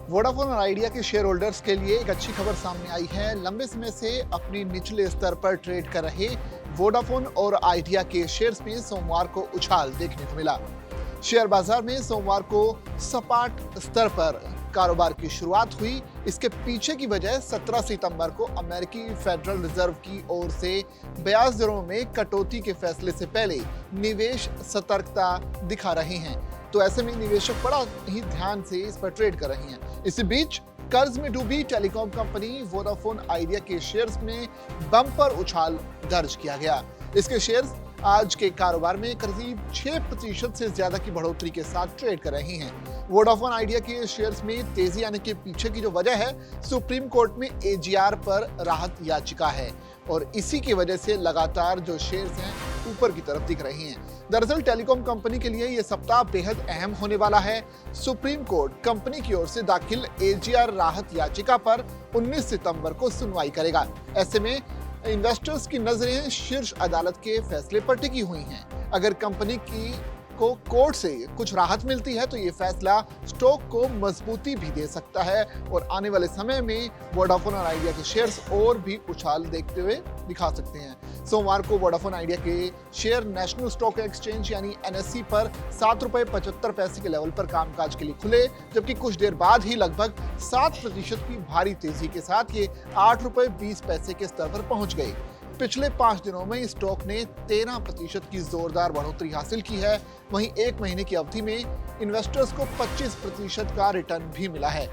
Vodafone और idea के share holders के लिए एक अच्छी खबर सामने आई है। लंबे समय से अपनी निचले स्तर पर ट्रेड कर रहे वोडाफोन और आइडिया के शेयर्स में सोमवार को उछाल देखने को मिला। शेयर बाजार में सोमवार को सपाट स्तर पर कारोबार की शुरुआत हुई। इसके पीछे की वजह 17 सितंबर को अमेरिकी फेडरल रिजर्व की ओर से ब्याज दरों में कटौती के फैसले से पहले निवेश सतर्कता दिखा रहे हैं, तो ऐसे में निवेशक बड़ा ही ध्यान से इस पर ट्रेड कर रहे हैं। इसी बीच कर्ज में डूबी टेलीकॉम कंपनी वोडाफोन आइडिया के शेयर्स में बम्पर उछाल दर्ज किया गया। इसके शेयर्स आज के कारोबार में करीब 6% से ज्यादा की बढ़ोतरी के साथ ट्रेड कर रहे हैं। वोडाफोन आइडिया के शेयर्स में तेजी आने के पीछे की जो वजह है, सुप्रीम कोर्ट में एजीआर पर राहत याचिका है और इसी की वजह से लगातार जो शेयर्स हैं ऊपर की तरफ दिख रहे हैं। दरअसल टेलीकॉम कंपनी के लिए यह सप्ताह बेहद अहम होने वाला है। सुप्रीम कोर्ट कंपनी की ओर से दाखिल एजीआर राहत याचिका पर 19 सितंबर को सुनवाई करेगा। ऐसे में इन्वेस्टर्स की नजरें शीर्ष अदालत के फैसले पर टिकी हुई हैं। अगर कंपनी को कोर्ट से कुछ राहत मिलती है तो ये फैसला स्टॉक को मजबूती भी दे सकता है और आने वाले समय में वोडाफोन और आइडिया के शेयर्स और भी उछाल देखते हुए दिखा सकते हैं। सोमवार को वोडाफोन आइडिया के शेयर नेशनल स्टॉक एक्सचेंज यानी एनएसई पर ₹7.75 के लेवल पर कामकाज के लिए खुले, जबकि कुछ देर बाद ही लगभग 7% की भारी तेजी के साथ ये ₹8.20 के स्तर पर पहुंच गए। पिछले 5 दिनों में इस स्टॉक ने 13% की जोरदार बढ़ोतरी हासिल की है। वहीं एक महीने की अवधि में इन्वेस्टर्स को 25% का रिटर्न भी मिला है।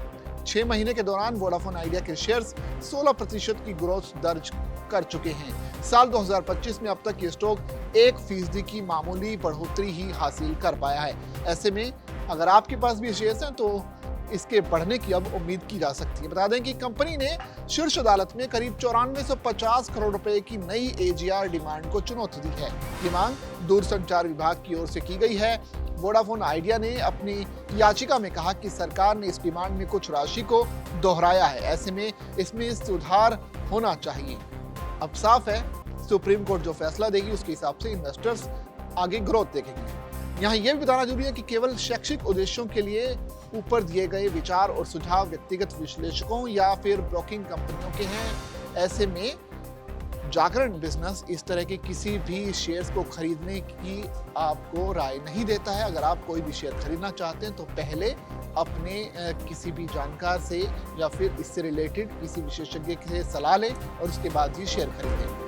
6 महीने के दौरान वोडाफोन आइडिया के शेयर्स 16% की ग्रोथ दर्ज कर चुके हैं। साल 2025 में अब तक ये स्टॉक 1% की मामूली बढ़ोतरी ही हासिल कर पाया है। ऐसे में अगर आपके पास भी शेयर्स हैं तो इसके बढ़ने की अब उम्मीद की जा सकती है। बता दें कि कंपनी ने शीर्ष अदालत में करीब 9450 करोड़ रुपए की नई एजीआर डिमांड को चुनौती दी है। ये मांग दूरसंचार विभाग की ओर से की गई है। वोडाफोन आइडिया ने अपनी याचिका में कहा कि सरकार ने इस डिमांड में कुछ राशि को दोहराया है। ऐसे में इसमें सुधार होना चाहिए। अब साफ है, सुप्रीम कोर्ट जो फैसला देगी उसके हिसाब से इन्वेस्टर्स आगे ग्रोथ देखेंगे। यहाँ यह भी बताना जरूरी है कि केवल शैक्षिक उद्देश्यों के लिए ऊपर दिए गए विचार और सुझाव व्यक्तिगत विश्लेषकों या फिर ब्रोकिंग कंपनियों के हैं। ऐसे में जागरण बिजनेस इस तरह के किसी भी शेयर्स को खरीदने की आपको राय नहीं देता है। अगर आप कोई भी शेयर खरीदना चाहते हैं तो पहले अपने किसी भी जानकार से या फिर इससे रिलेटेड किसी विशेषज्ञ से सलाह लें और उसके बाद ही शेयर खरीदें।